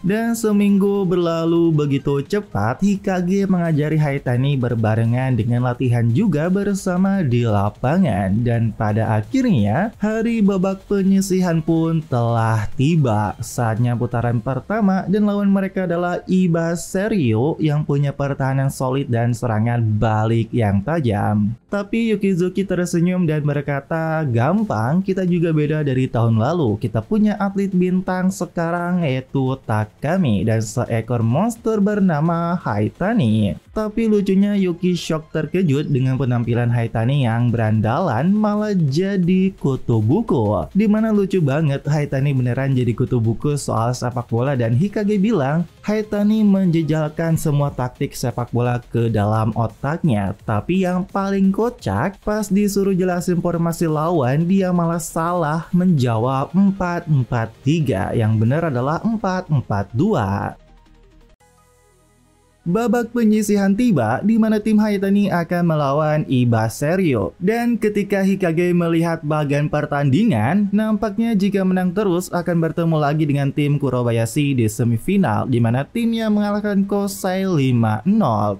Dan seminggu berlalu begitu cepat, Hikage mengajari Haitani berbarengan dengan latihan juga bersama di lapangan. Dan pada akhirnya, hari babak penyisihan pun telah tiba. Saatnya putaran pertama dan lawan mereka adalah Iba Serio yang punya pertahanan solid dan serangan balik yang tajam. Tapi Yukizuki tersenyum dan berkata, gampang, kita juga beda dari tahun lalu. Kita punya atlet bintang sekarang yaitu Takami dan seekor monster bernama Haitani. Tapi lucunya Yuki shock terkejut dengan penampilan Haitani yang berandalan malah jadi kutu buku. Dimana lucu banget Haitani beneran jadi kutu buku soal sepak bola dan Hikage bilang Haitani menjejalkan semua taktik sepak bola ke dalam otaknya. Tapi yang paling kocak pas disuruh jelasin formasi lawan dia malah salah menjawab 4-4-3 yang benar adalah 4-4-2. Babak penyisihan tiba di mana tim Haitani akan melawan Iba Serio. Dan ketika Hikage melihat bagian pertandingan, nampaknya jika menang terus akan bertemu lagi dengan tim Kurobayashi di semifinal di mana timnya mengalahkan Kosei 5-0.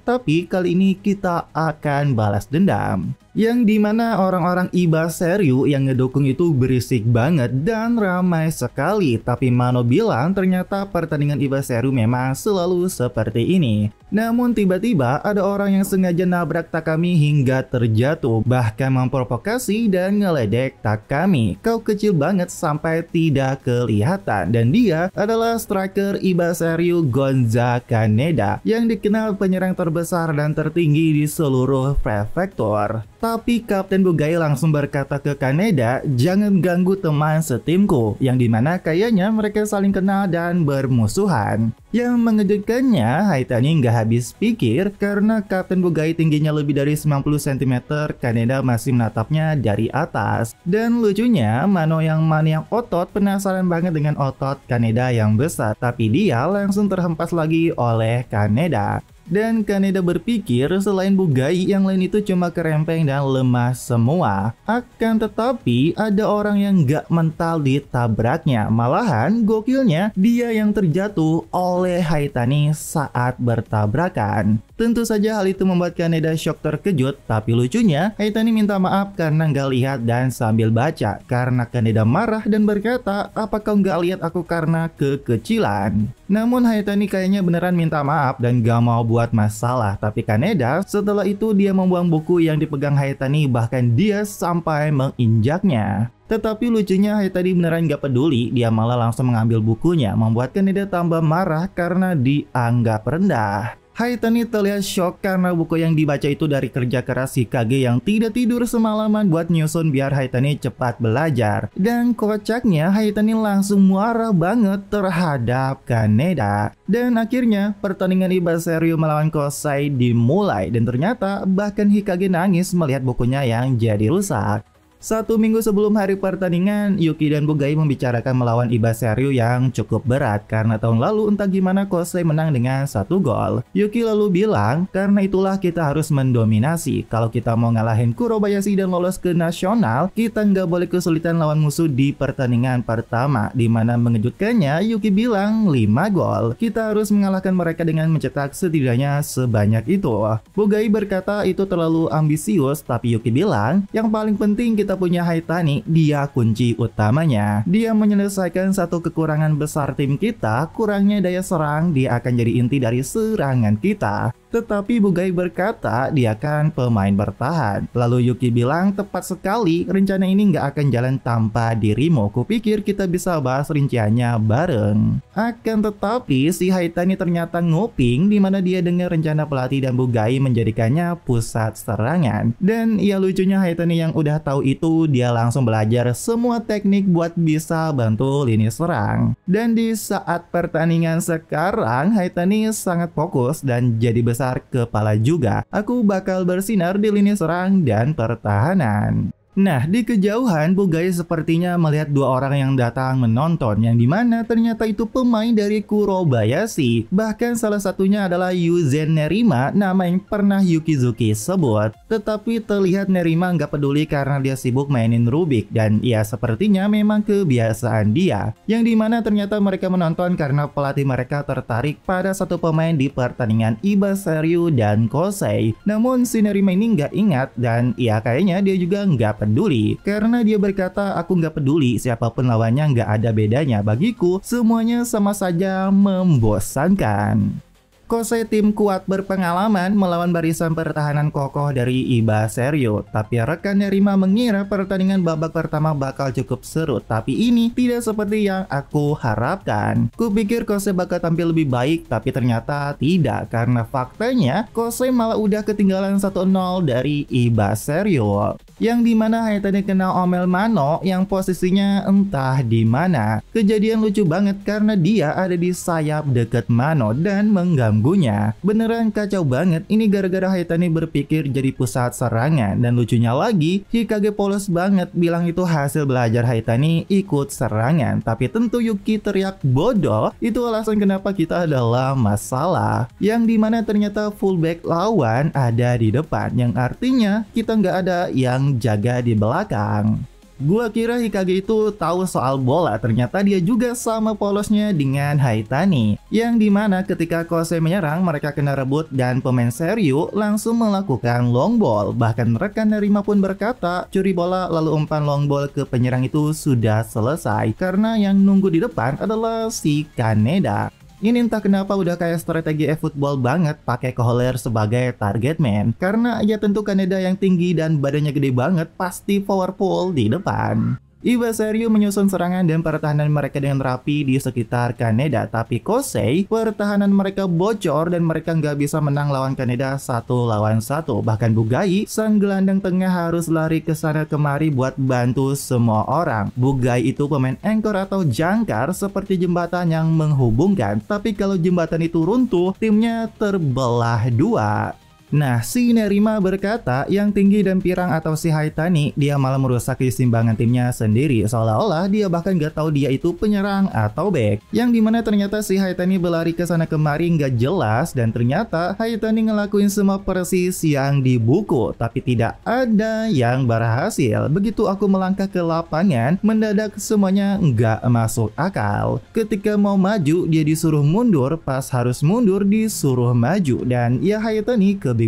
Tapi kali ini kita akan balas dendam. Yang dimana orang-orang Iba Serio yang ngedukung itu berisik banget dan ramai sekali. Tapi Mano bilang ternyata pertandingan Iba Serio memang selalu seperti ini. Namun tiba-tiba ada orang yang sengaja nabrak Takami hingga terjatuh, bahkan memprovokasi dan ngeledek Takami. Kau kecil banget sampai tidak kelihatan. Dan dia adalah striker Iba Serio Gonza Kaneda yang dikenal penyerang terbesar dan tertinggi di seluruh prefektur. Tapi Kapten Bugai langsung berkata ke Kaneda, jangan ganggu teman setimku, yang dimana kayaknya mereka saling kenal dan bermusuhan. Yang mengejutkannya, Haitani nggak habis pikir karena Kapten Bugai tingginya lebih dari 90 cm, Kaneda masih menatapnya dari atas. Dan lucunya, Mano yang maniak otot penasaran banget dengan otot Kaneda yang besar, tapi dia langsung terhempas lagi oleh Kaneda. Dan Kaneda berpikir selain Bugai yang lain itu cuma kerempeng dan lemah semua. Akan tetapi ada orang yang gak mental ditabraknya. Malahan gokilnya dia yang terjatuh oleh Haitani saat bertabrakan. Tentu saja hal itu membuat Kaneda shock terkejut. Tapi lucunya Haitani minta maaf karena gak lihat dan sambil baca. Karena Kaneda marah dan berkata, apa kau gak lihat aku karena kekecilan? Namun Haitani kayaknya beneran minta maaf dan gak mau buat masalah. Tapi Kaneda setelah itu dia membuang buku yang dipegang Haitani, bahkan dia sampai menginjaknya. Tetapi lucunya Haitani beneran gak peduli, dia malah langsung mengambil bukunya, membuat Kaneda tambah marah karena dianggap rendah. Haitani terlihat shock karena buku yang dibaca itu dari kerja keras Hikage yang tidak tidur semalaman buat nyusun biar Haitani cepat belajar. Dan kocaknya Haitani langsung marah banget terhadap Kaneda. Dan akhirnya pertandingan Iba Serio melawan Kosei dimulai dan ternyata bahkan Hikage nangis melihat bukunya yang jadi rusak. 1 minggu sebelum hari pertandingan, Yuki dan Bugai membicarakan melawan Iba Serio yang cukup berat karena tahun lalu entah gimana Kosei menang dengan 1 gol. Yuki lalu bilang, karena itulah kita harus mendominasi. Kalau kita mau ngalahin Kurobayashi dan lolos ke nasional, kita nggak boleh kesulitan lawan musuh di pertandingan pertama. Dimana mengejutkannya, Yuki bilang 5 gol. Kita harus mengalahkan mereka dengan mencetak setidaknya sebanyak itu. Bugai berkata itu terlalu ambisius, tapi Yuki bilang, yang paling penting kita punya Haitani, dia kunci utamanya. Dia menyelesaikan satu kekurangan besar tim kita, kurangnya daya serang, dia akan jadi inti dari serangan kita. Tetapi Bugai berkata dia kan pemain bertahan. Lalu Yuki bilang tepat sekali, rencana ini nggak akan jalan tanpa dirimu. Kupikir kita bisa bahas rinciannya bareng. Akan tetapi si Haitani ternyata nguping dimana dia dengar rencana pelatih dan Bugai menjadikannya pusat serangan. Dan ya lucunya Haitani yang udah tahu itu dia langsung belajar semua teknik buat bisa bantu lini serang. Dan di saat pertandingan sekarang Haitani sangat fokus dan jadi besar kepala juga. Aku bakal bersinar di lini serang dan pertahanan. Nah, di kejauhan Bugai sepertinya melihat dua orang yang datang menonton, yang dimana ternyata itu pemain dari Kurobayashi. Bahkan salah satunya adalah Yuzen Nerima, nama yang pernah Yukizuki sebut. Tetapi terlihat Nerima nggak peduli karena dia sibuk mainin Rubik, dan ya sepertinya memang kebiasaan dia. Yang dimana ternyata mereka menonton karena pelatih mereka tertarik pada satu pemain di pertandingan Iba Seryu dan Kosei. Namun si Nerima ini nggak ingat, dan ya kayaknya dia juga nggak peduli karena dia berkata, aku nggak peduli siapapun lawannya, nggak ada bedanya bagiku, semuanya sama saja membosankan. Kosei tim kuat berpengalaman melawan barisan pertahanan kokoh dari Iba Seryu, tapi rekan Nerima mengira pertandingan babak pertama bakal cukup seru, tapi ini tidak seperti yang aku harapkan. Kupikir Kosei bakal tampil lebih baik, tapi ternyata tidak, karena faktanya Kosei malah udah ketinggalan 1-0 dari Iba Seryu. Yang dimana Hayatani kena omel Mano yang posisinya entah di mana. Kejadian lucu banget karena dia ada di sayap deket Mano dan mengganggunya. Beneran kacau banget, ini gara-gara Hayatani berpikir jadi pusat serangan. Dan lucunya lagi, Hikage polos banget bilang itu hasil belajar Hayatani ikut serangan. Tapi tentu Yuki teriak bodoh, itu alasan kenapa kita adalah masalah. Yang dimana ternyata fullback lawan ada di depan, yang artinya kita nggak ada yang jaga di belakang. Gua kira Hikage itu tahu soal bola, ternyata dia juga sama polosnya dengan Hayatani. Yang dimana ketika Kosei menyerang, mereka kena rebut dan pemain Seryu langsung melakukan long ball. Bahkan rekan Nerima pun berkata, curi bola lalu umpan long ball ke penyerang itu sudah selesai, karena yang nunggu di depan adalah si Kaneda. Ini entah kenapa udah kayak strategi e-football banget, pakai Kohler sebagai target man. Karena ya tentu Kaneda yang tinggi dan badannya gede banget pasti powerful di depan. Iba Seryu menyusun serangan dan pertahanan mereka dengan rapi di sekitar Kaneda, tapi Kosei pertahanan mereka bocor dan mereka nggak bisa menang lawan Kaneda 1 lawan 1. Bahkan Bugai, sang gelandang tengah, harus lari ke sana kemari buat bantu semua orang. Bugai itu pemain anchor atau jangkar seperti jembatan yang menghubungkan, tapi kalau jembatan itu runtuh, timnya terbelah dua. Nah, si Nerima berkata yang tinggi dan pirang atau si Hayatani, dia malah merusak keseimbangan timnya sendiri, seolah-olah dia bahkan gak tahu dia itu penyerang atau back. Yang dimana ternyata si Hayatani berlari ke sana kemari nggak jelas, dan ternyata Hayatani ngelakuin semua persis yang di buku, tapi tidak ada yang berhasil. Begitu aku melangkah ke lapangan, mendadak semuanya nggak masuk akal. Ketika mau maju dia disuruh mundur, pas harus mundur disuruh maju, dan ya Hayatani kebingungan.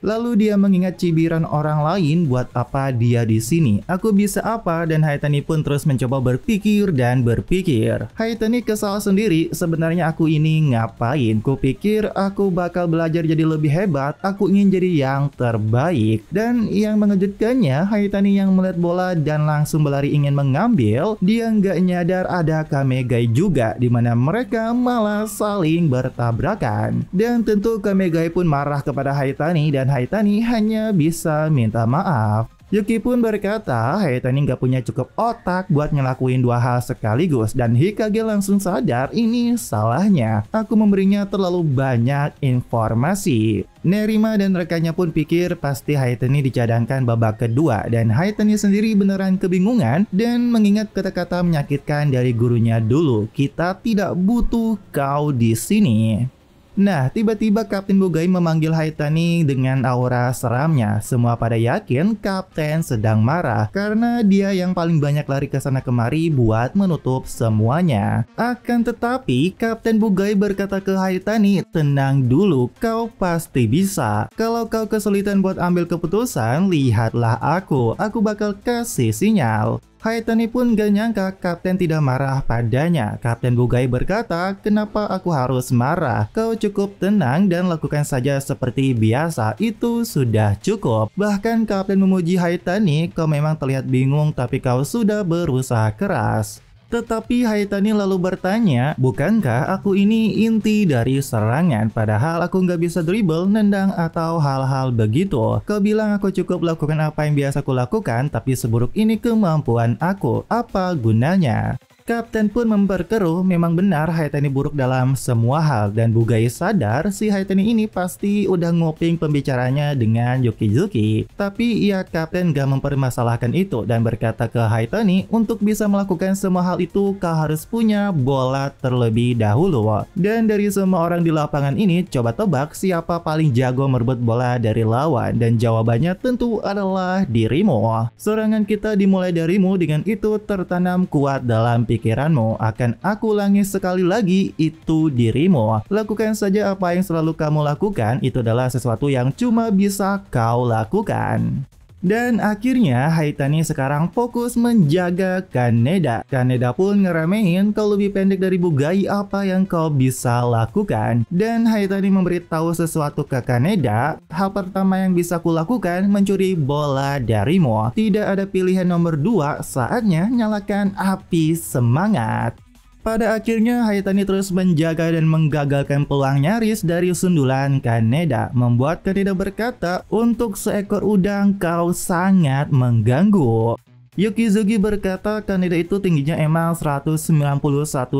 Lalu dia mengingat cibiran orang lain, buat apa dia di sini? Aku bisa apa? Dan Hayatani pun terus mencoba berpikir dan berpikir. Hayatani kesal sendiri, sebenarnya aku ini ngapain? Kupikir aku bakal belajar jadi lebih hebat, aku ingin jadi yang terbaik. Dan yang mengejutkannya, Hayatani yang melihat bola dan langsung berlari ingin mengambil, dia nggak nyadar ada Kamegai juga, dimana mereka malah saling bertabrakan. Dan tentu Kamegai pun marah kepada Hayatani dan Hayatani hanya bisa minta maaf. Yuki pun berkata Hayatani nggak punya cukup otak buat ngelakuin dua hal sekaligus, dan Hikage langsung sadar ini salahnya. Aku memberinya terlalu banyak informasi. Nerima dan rekannya pun pikir pasti Hayatani dicadangkan babak kedua, dan Hayatani sendiri beneran kebingungan dan mengingat kata-kata menyakitkan dari gurunya dulu, kita tidak butuh kau di sini. Nah, tiba-tiba Kapten Bugai memanggil Hayatani dengan aura seramnya. Semua pada yakin Kapten sedang marah karena dia yang paling banyak lari ke sana kemari buat menutup semuanya. Akan tetapi, Kapten Bugai berkata ke Hayatani, tenang dulu, kau pasti bisa. Kalau kau kesulitan buat ambil keputusan, lihatlah aku bakal kasih sinyal. Hayatani pun gak nyangka Kapten tidak marah padanya. Kapten Bugai berkata, kenapa aku harus marah? Kau cukup tenang dan lakukan saja seperti biasa, itu sudah cukup. Bahkan Kapten memuji Hayatani, kau memang terlihat bingung tapi kau sudah berusaha keras. Tetapi Hayatani lalu bertanya, bukankah aku ini inti dari serangan? Padahal aku nggak bisa dribble, nendang, atau hal-hal begitu. Kau bilang aku cukup lakukan apa yang biasa aku lakukan, tapi seburuk ini kemampuan aku. Apa gunanya? Kapten pun memperkeruh, memang benar Haitani buruk dalam semua hal dan Bugai sadar si Haitani ini pasti udah ngoping pembicaranya dengan Yukizuki. Tapi ia Kapten gak mempermasalahkan itu dan berkata ke Haitani untuk bisa melakukan semua hal itu kau harus punya bola terlebih dahulu. Dan dari semua orang di lapangan ini coba tebak siapa paling jago merebut bola dari lawan dan jawabannya tentu adalah dirimu. Serangan kita dimulai darimu, dengan itu tertanam kuat dalam pikiranmu. Akan aku ulangi sekali lagi, itu dirimu. Lakukan saja apa yang selalu kamu lakukan, itu adalah sesuatu yang cuma bisa kau lakukan. Dan akhirnya Haitani sekarang fokus menjaga Kaneda. Kaneda pun ngeremehin, kau lebih pendek dari Bugai, apa yang kau bisa lakukan? Dan Haitani memberitahu sesuatu ke Kaneda, hal pertama yang bisa kulakukan mencuri bola darimu. Tidak ada pilihan nomor 2, saatnya nyalakan api semangat. Pada akhirnya Haitani terus menjaga dan menggagalkan peluang nyaris dari sundulan Kaneda, membuat Kaneda berkata, untuk seekor udang kau sangat mengganggu. Yukizuki berkata Kaneda itu tingginya emang 191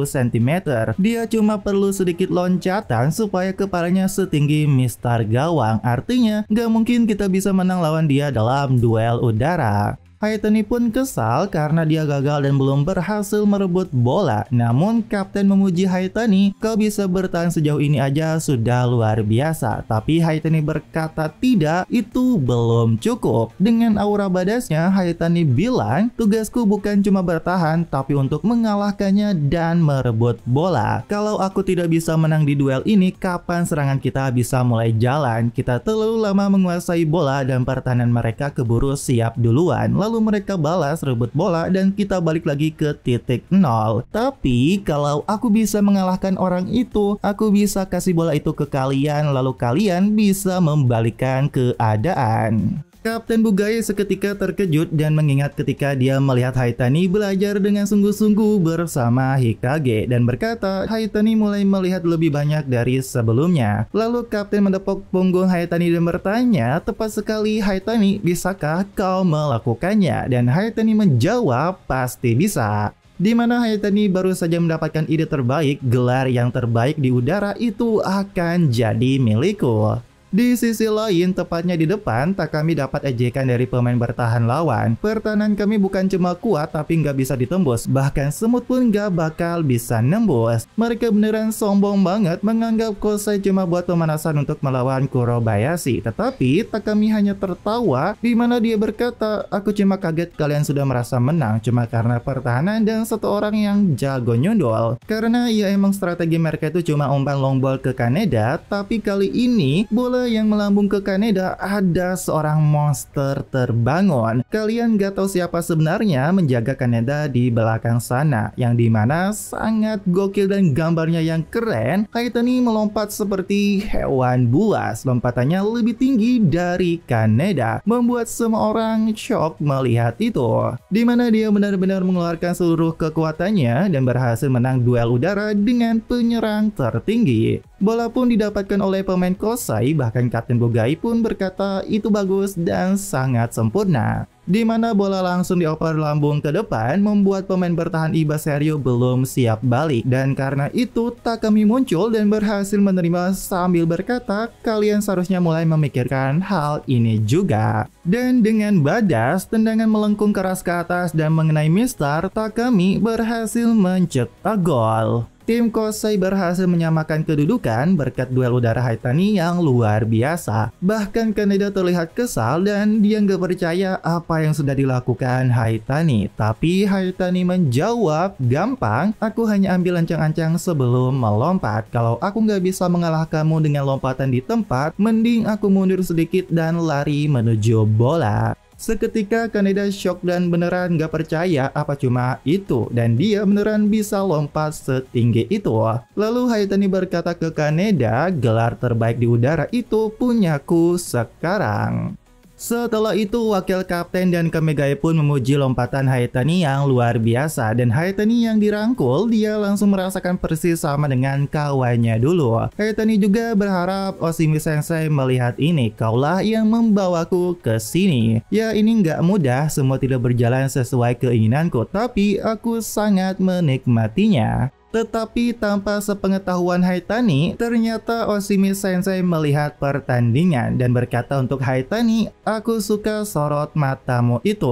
cm. Dia cuma perlu sedikit loncatan supaya kepalanya setinggi Mister Gawang. Artinya gak mungkin kita bisa menang lawan dia dalam duel udara. Haitani pun kesal karena dia gagal dan belum berhasil merebut bola. Namun Kapten memuji Haitani, kau bisa bertahan sejauh ini aja sudah luar biasa. Tapi Haitani berkata tidak, itu belum cukup. Dengan aura badasnya, Haitani bilang, tugasku bukan cuma bertahan, tapi untuk mengalahkannya dan merebut bola. Kalau aku tidak bisa menang di duel ini, kapan serangan kita bisa mulai jalan? Kita terlalu lama menguasai bola dan pertahanan mereka keburu siap duluan. Lalu mereka balas rebut bola dan kita balik lagi ke titik nol. Tapi kalau aku bisa mengalahkan orang itu, aku bisa kasih bola itu ke kalian, lalu kalian bisa membalikkan keadaan. Kapten Bugai seketika terkejut dan mengingat ketika dia melihat Haitani belajar dengan sungguh-sungguh bersama Hikage dan berkata Haitani mulai melihat lebih banyak dari sebelumnya. Lalu Kapten mendepok punggung Haitani dan bertanya, tepat sekali Haitani, bisakah kau melakukannya? Dan Haitani menjawab, pasti bisa. Di mana Haitani baru saja mendapatkan ide terbaik, gelar yang terbaik di udara itu akan jadi milikku. Di sisi lain, tepatnya di depan, Takami dapat ejekan dari pemain bertahan lawan. Pertahanan kami bukan cuma kuat, tapi nggak bisa ditembus. Bahkan semut pun nggak bakal bisa nembus. Mereka beneran sombong banget menganggap Kosai cuma buat pemanasan untuk melawan Kurobayashi. Tetapi Takami hanya tertawa, di mana dia berkata, aku cuma kaget kalian sudah merasa menang cuma karena pertahanan dan satu orang yang jago nyundul. Karena ya emang strategi mereka itu cuma umpan long ball ke Kaneda, tapi kali ini bola yang melambung ke Kaneda ada seorang monster terbangun. Kalian gak tahu siapa sebenarnya menjaga Kaneda di belakang sana, yang dimana sangat gokil dan gambarnya yang keren. Haitani melompat seperti hewan buas, lompatannya lebih tinggi dari Kaneda, membuat semua orang shock melihat itu. Dimana dia benar-benar mengeluarkan seluruh kekuatannya dan berhasil menang duel udara dengan penyerang tertinggi. Bola pun didapatkan oleh pemain Kosai, bahkan Kapten Bugai pun berkata itu bagus dan sangat sempurna. Di mana bola langsung dioper lambung ke depan, membuat pemain bertahan Iba Serio belum siap balik. Dan karena itu Takami muncul dan berhasil menerima sambil berkata, kalian seharusnya mulai memikirkan hal ini juga. Dan dengan badas, tendangan melengkung keras ke atas dan mengenai Mister, Takami berhasil mencetak gol. Tim Kosai berhasil menyamakan kedudukan berkat duel udara Haitani yang luar biasa. Bahkan Kaneda terlihat kesal dan dia nggak percaya apa yang sudah dilakukan Haitani. Tapi Haitani menjawab, gampang, aku hanya ambil ancang-ancang sebelum melompat. Kalau aku nggak bisa mengalah kamu dengan lompatan di tempat, mending aku mundur sedikit dan lari menuju bola. Seketika Kaneda shock dan beneran gak percaya apa cuma itu, dan dia beneran bisa lompat setinggi itu. Lalu Haitani berkata ke Kaneda, gelar terbaik di udara itu punyaku sekarang. Setelah itu, wakil kapten dan Kamegae pun memuji lompatan Haitani yang luar biasa, dan Haitani yang dirangkul dia langsung merasakan persis sama dengan kawannya dulu. Haitani juga berharap Oshimi Sensei melihat ini, kaulah yang membawaku ke sini. Ya, ini nggak mudah, semua tidak berjalan sesuai keinginanku, tapi aku sangat menikmatinya. Tetapi tanpa sepengetahuan Haitani, ternyata Oshimi Sensei melihat pertandingan dan berkata untuk Haitani, aku suka sorot matamu itu.